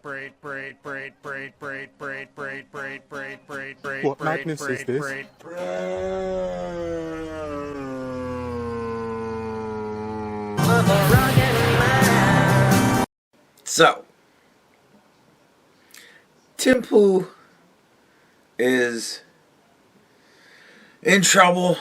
What madness is this? So, Tim Pooh is in trouble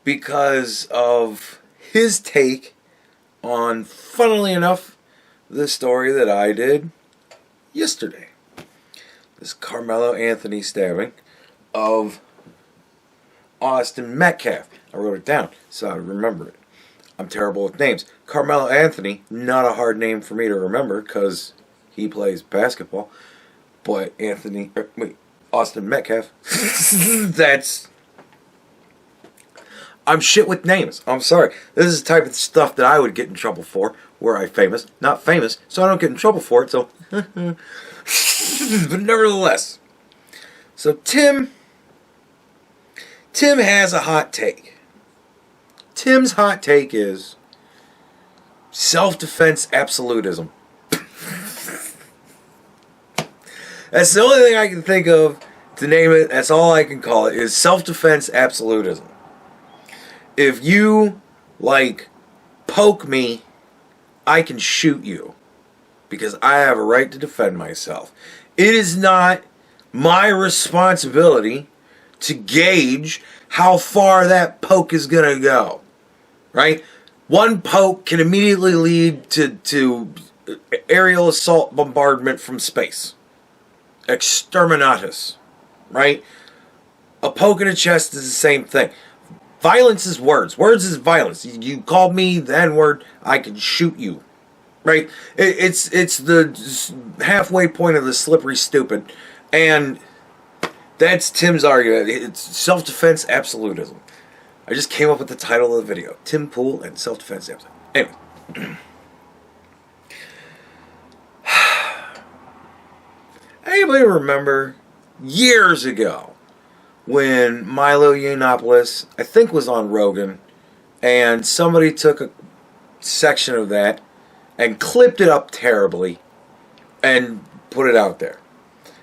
because of his take on, funnily enough, the story that I did yesterday. This Carmelo Anthony stabbing of Austin Metcalf. I wrote it down so I remember it. I'm terrible with names. Carmelo Anthony, not a hard name for me to remember because he plays basketball. But Austin Metcalf, I'm shit with names. I'm sorry. This is the type of stuff that I would get in trouble for. Were I famous? Not famous, so I don't get in trouble for it, so. But nevertheless. So Tim has a hot take. Tim's hot take is self-defense absolutism. That's the only thing I can think of to name it. That's all I can call it, is self-defense absolutism. If you, poke me, I can shoot you because I have a right to defend myself. It is not my responsibility to gauge how far that poke is going to go. Right? One poke can immediately lead to aerial assault bombardment from space. Exterminatus. Right? A poke in the chest is the same thing. Violence is words. Words is violence. You call me the N-word, I can shoot you. Right? It's the halfway point of the slippery stupid. And that's Tim's argument. It's self-defense absolutism. I just came up with the title of the video. Tim Pool and self-defense absolutism. Anyway. Anybody remember years ago when Milo Yiannopoulos, I think, was on Rogan, and somebody took a section of that and clipped it up terribly and put it out there.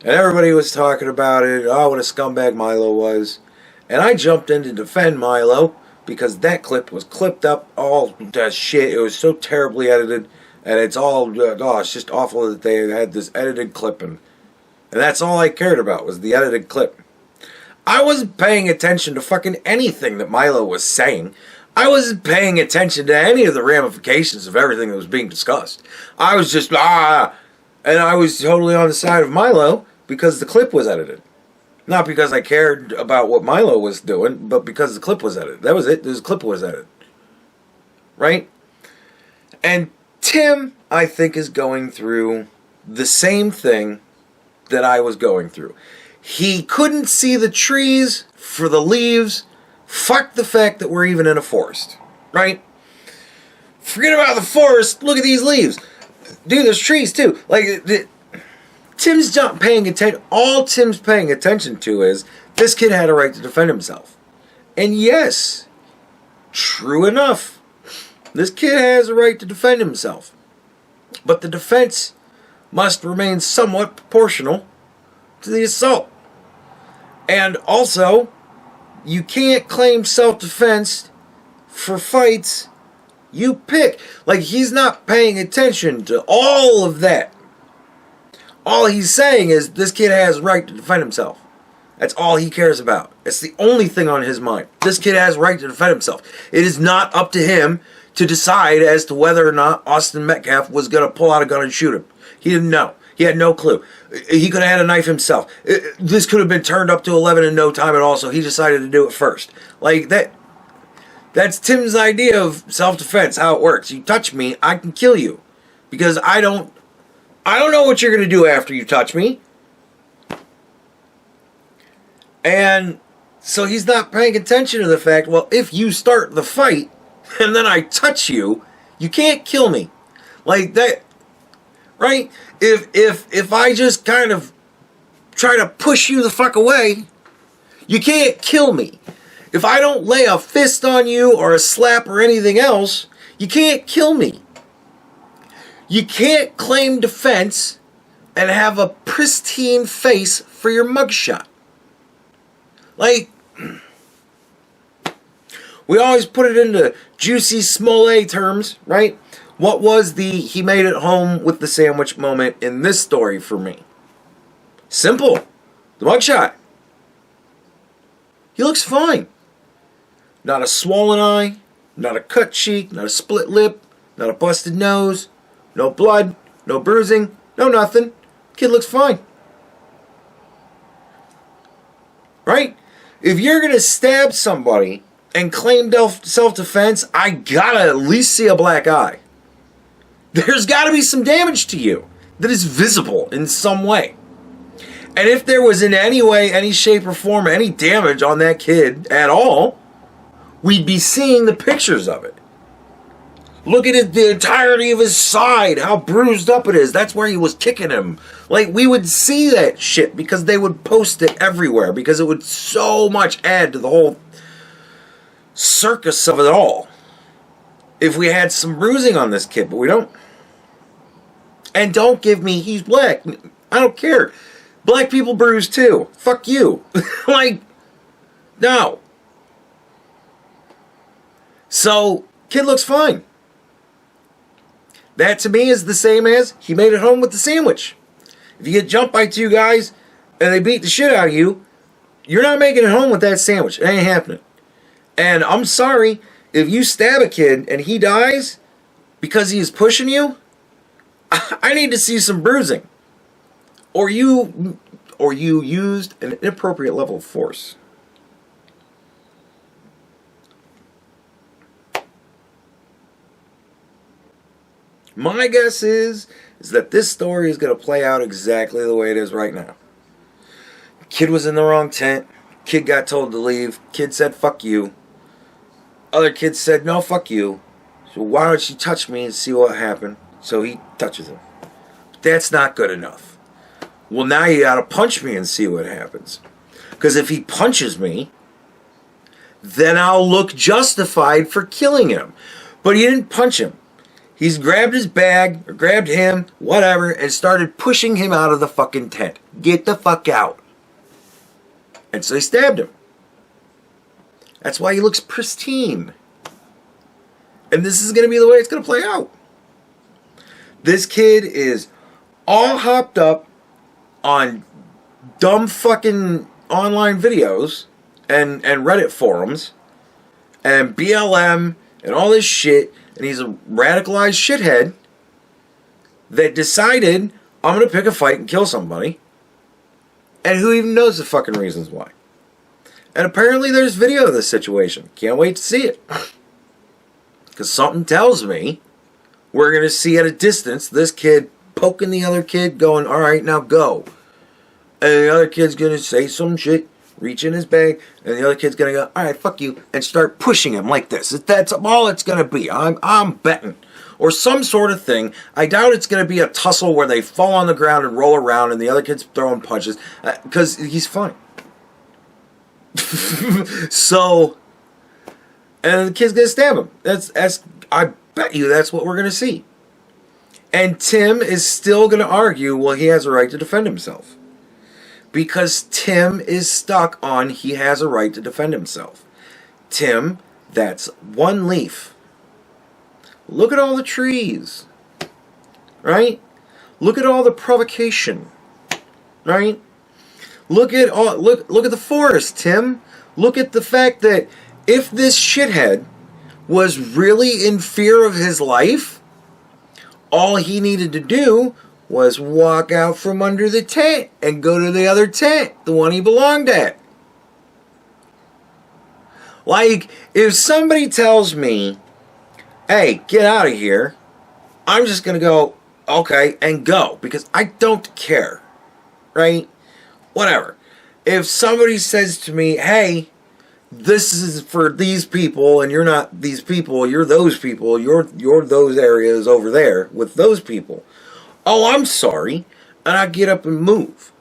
And everybody was talking about it, oh, what a scumbag Milo was. And I jumped in to defend Milo because that clip was clipped up all that shit. It was so terribly edited, and it's all, it's just awful that they had this edited clipping. And that's all I cared about was the edited clip. I wasn't paying attention to fucking anything that Milo was saying. I wasn't paying attention to any of the ramifications of everything that was being discussed. I was just, and I was totally on the side of Milo because the clip was edited. Not because I cared about what Milo was doing, but because the clip was edited. That was it. The clip was edited. Right? And Tim, I think, is going through the same thing that I was going through. He couldn't see the trees for the leaves. Fuck the fact that we're even in a forest. Right? Forget about the forest. Look at these leaves. Dude, there's trees too. Tim's not paying attention. All Tim's paying attention to is this kid had a right to defend himself. And yes, true enough, this kid has a right to defend himself. But the defense must remain somewhat proportional to the assault. And also, you can't claim self-defense for fights you pick. He's not paying attention to all of that. All he's saying is this kid has a right to defend himself. That's all he cares about. It's the only thing on his mind. This kid has a right to defend himself. It is not up to him to decide as to whether or not Austin Metcalf was going to pull out a gun and shoot him. He didn't know. He had no clue. He could have had a knife himself. This could have been turned up to 11 in no time at all, so he decided to do it first. That's Tim's idea of self-defense, how it works. You touch me, I can kill you. Because I don't know what you're going to do after you touch me. And so he's not paying attention to the fact, well, if you start the fight and then I touch you, you can't kill me. That, right? If I just kind of try to push you the fuck away, you can't kill me. If I don't lay a fist on you or a slap or anything else, you can't kill me. You can't claim defense and have a pristine face for your mugshot. Like, we always put it into juicy Smollett terms, right? What was the he made it home with the sandwich moment in this story for me? Simple. The mugshot. He looks fine. Not a swollen eye, not a cut cheek, not a split lip, not a busted nose, no blood, no bruising, no nothing. Kid looks fine. Right? If you're going to stab somebody and claim self-defense, I gotta at least see a black eye. There's gotta be some damage to you that is visible in some way. And if there was in any way, any shape or form, any damage on that kid at all, we'd be seeing the pictures of it. Look at it, the entirety of his side, how bruised up it is. That's where he was kicking him. Like, we would see that shit because they would post it everywhere because it would so much add to the whole circus of it all. If we had some bruising on this kid, but we don't. And don't give me, he's black. I don't care. Black people bruise too. Fuck you. Like, no. So, kid looks fine. That to me is the same as he made it home with the sandwich. If you get jumped by two guys and they beat the shit out of you, you're not making it home with that sandwich. It ain't happening. And I'm sorry, if you stab a kid and he dies because he is pushing you, I need to see some bruising. Or you used an inappropriate level of force. My guess is that this story is going to play out exactly the way it is right now. Kid was in the wrong tent. Kid got told to leave. Kid said, fuck you. Other kids said, no, fuck you. So why don't you touch me and see what happened? So he touches him. But that's not good enough. Well, now you got to punch me and see what happens. Because if he punches me, then I'll look justified for killing him. But he didn't punch him. He's grabbed his bag, or grabbed him, whatever, and started pushing him out of the fucking tent. Get the fuck out. And so he stabbed him. That's why he looks pristine. And this is going to be the way it's going to play out. This kid is all hopped up on dumb fucking online videos and Reddit forums and BLM and all this shit. And he's a radicalized shithead that decided, I'm going to pick a fight and kill somebody. And who even knows the fucking reasons why. And apparently there's video of this situation. Can't wait to see it. Because something tells me we're going to see at a distance this kid poking the other kid going, alright, now go. And the other kid's going to say some shit, reach in his bag, and the other kid's going to go, alright, fuck you, and start pushing him like this. That's all it's going to be. I'm betting. Or some sort of thing. I doubt it's going to be a tussle where they fall on the ground and roll around and the other kid's throwing punches. Because he's fine. So, and the kid's going to stab him. I bet you that's what we're going to see. And Tim is still going to argue, well, he has a right to defend himself. Because Tim is stuck on he has a right to defend himself. Tim, that's one leaf. Look at all the trees. Right? Look at all the provocation. Right? Look at the forest, Tim. Look at the fact that if this shithead was really in fear of his life, all he needed to do was walk out from under the tent and go to the other tent, the one he belonged at. Like, if somebody tells me, hey, get out of here, I'm just going to go, okay, and go, because I don't care, right? Whatever. If somebody says to me, hey, this is for these people, and you're not these people, you're those people, you're those areas over there with those people. Oh, I'm sorry. And I get up and move.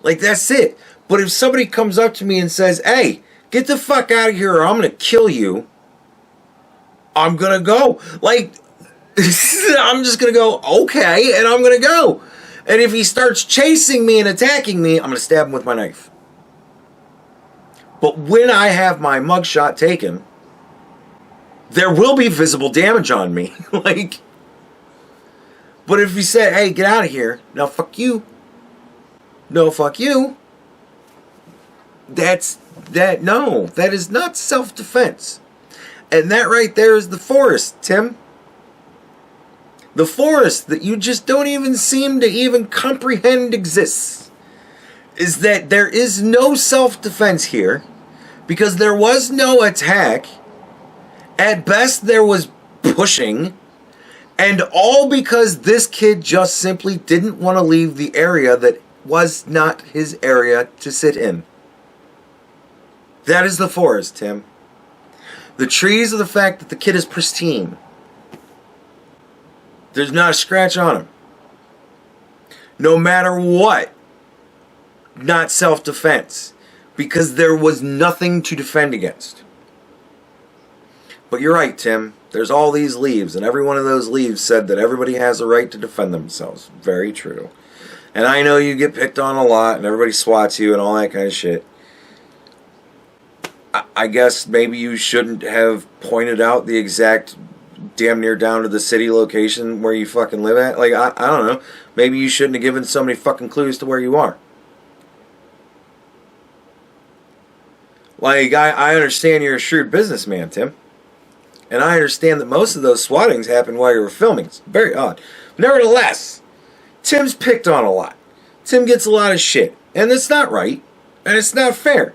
Like, that's it. But if somebody comes up to me and says, hey, get the fuck out of here or I'm going to kill you, I'm going to go. Like, I'm just going to go, okay, and I'm going to go. And if he starts chasing me and attacking me, I'm going to stab him with my knife. But when I have my mugshot taken, there will be visible damage on me. Like, but if he said, hey, get out of here, now fuck you. No, fuck you. No, that is not self-defense. And that right there is the forest, Tim. The forest that you just don't even seem to even comprehend exists. Is that there is no self-defense here because there was no attack. At best, there was pushing. And all because this kid just simply didn't want to leave the area that was not his area to sit in. That is the forest, Tim. The trees are the fact that the kid is pristine. There's not a scratch on him. No matter what. Not self-defense. Because there was nothing to defend against. But you're right, Tim. There's all these leaves, and every one of those leaves said that everybody has a right to defend themselves. Very true. And I know you get picked on a lot, and everybody swats you and all that kind of shit. I guess maybe you shouldn't have pointed out the exact damn near down to the city location where you fucking live at. Like, I don't know. Maybe you shouldn't have given so many fucking clues to where you are. Like, I understand you're a shrewd businessman, Tim. And I understand that most of those swattings happened while you were filming. It's very odd. Nevertheless, Tim's picked on a lot. Tim gets a lot of shit. And it's not right. And it's not fair.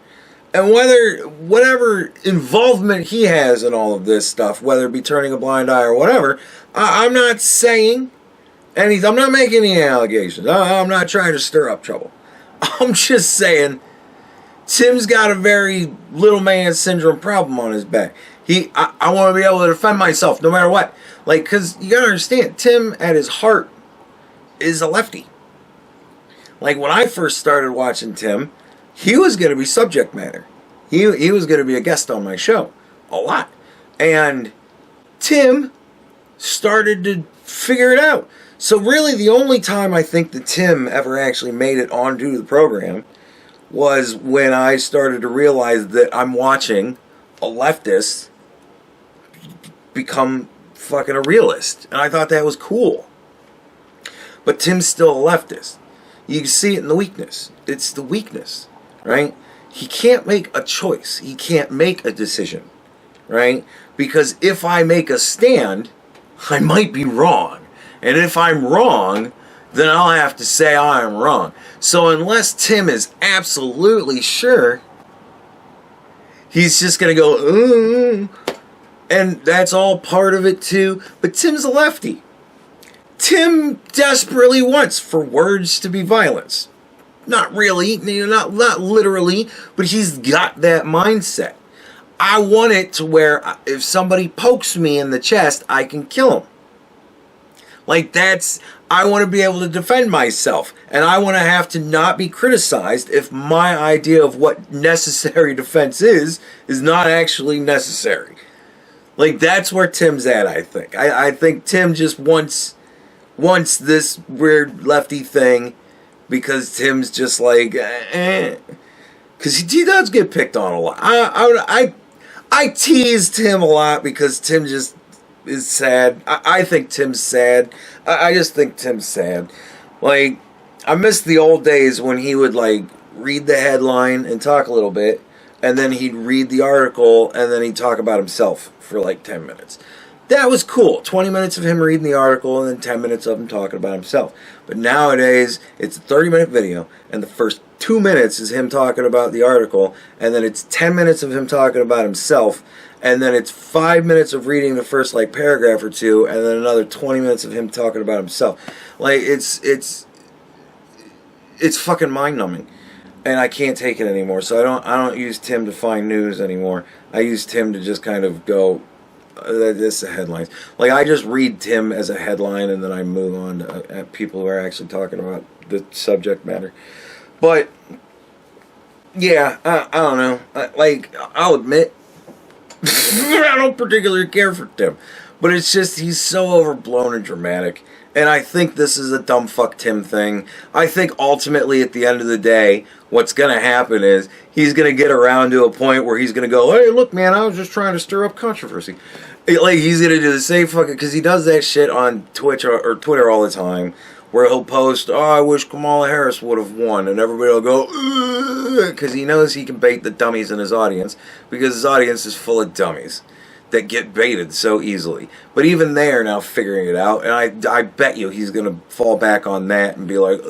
And whatever involvement he has in all of this stuff, whether it be turning a blind eye or whatever, I'm not saying anything. I'm not making any allegations. I'm not trying to stir up trouble. I'm just saying Tim's got a very little man syndrome problem on his back. I want to be able to defend myself no matter what. Like, because you got to understand, Tim at his heart is a lefty. Like, when I first started watching Tim, he was going to be subject matter. He was going to be a guest on my show. A lot. And Tim started to figure it out. So really the only time I think that Tim ever actually made it onto the program was when I started to realize that I'm watching a leftist become fucking a realist. And I thought that was cool. But Tim's still a leftist. You can see it in the weakness. It's the weakness. Right? He can't make a choice. He can't make a decision. Right? Because if I make a stand, I might be wrong. And if I'm wrong, then I'll have to say I'm wrong. So unless Tim is absolutely sure, he's just going to go, and that's all part of it too. But Tim's a lefty. Tim desperately wants for words to be violence. Not really, not literally, but he's got that mindset. I want it to where if somebody pokes me in the chest, I can kill him. Like I want to be able to defend myself. And I want to have to not be criticized if my idea of what necessary defense is not actually necessary. Like, that's where Tim's at, I think. I think Tim just wants this weird lefty thing. Because Tim's just like, because he does get picked on a lot. I teased him a lot because Tim just is sad. I think Tim's sad. I just think Tim's sad. Like, I miss the old days when he would, like, read the headline and talk a little bit. And then he'd read the article and then he'd talk about himself for, like, 10 minutes. That was cool. 20 minutes of him reading the article and then 10 minutes of him talking about himself. But nowadays, it's a 30-minute video, and the first 2 minutes is him talking about the article, and then it's 10 minutes of him talking about himself, and then it's 5 minutes of reading the first, like, paragraph or two, and then another 20 minutes of him talking about himself. Like, it's fucking mind-numbing. And I can't take it anymore. So I don't use Tim to find news anymore. I use Tim to just kind of go, this is headlines. Like, I just read Tim as a headline and then I move on to people who are actually talking about the subject matter. But yeah, I don't know. Like, I'll admit, I don't particularly care for Tim. But it's just, he's so overblown and dramatic. And I think this is a dumb fuck Tim thing. I think ultimately at the end of the day, what's going to happen is he's going to get around to a point where he's going to go, hey, look, man, I was just trying to stir up controversy. Like, he's going to do the same fucking, because he does that shit on Twitch or Twitter all the time, where he'll post, oh, I wish Kamala Harris would have won, and everybody will go, because he knows he can bait the dummies in his audience, because his audience is full of dummies that get baited so easily. But even they are now figuring it out, and I bet you he's going to fall back on that and be like,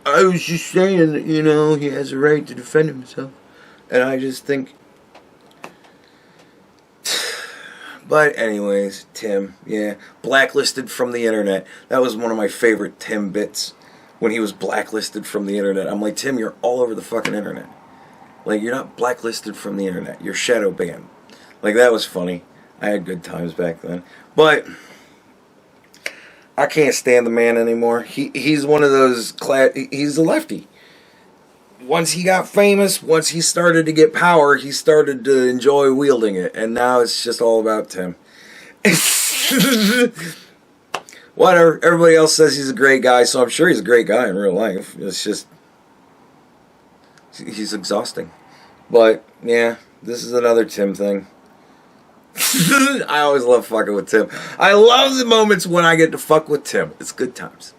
I was just saying that, you know, he has a right to defend himself. And I just think... But anyways, Tim, yeah, blacklisted from the internet. That was one of my favorite Tim bits, when he was blacklisted from the internet. I'm like, Tim, you're all over the fucking internet. Like, you're not blacklisted from the internet. You're shadow banned. Like, that was funny. I had good times back then. But I can't stand the man anymore. He's one of those... he's a lefty. Once he got famous, once he started to get power, he started to enjoy wielding it. And now it's just all about Tim. Whatever. Everybody else says he's a great guy, so I'm sure he's a great guy in real life. It's just... he's exhausting. But, yeah, this is another Tim thing. I always love fucking with Tim. I love the moments when I get to fuck with Tim. It's good times.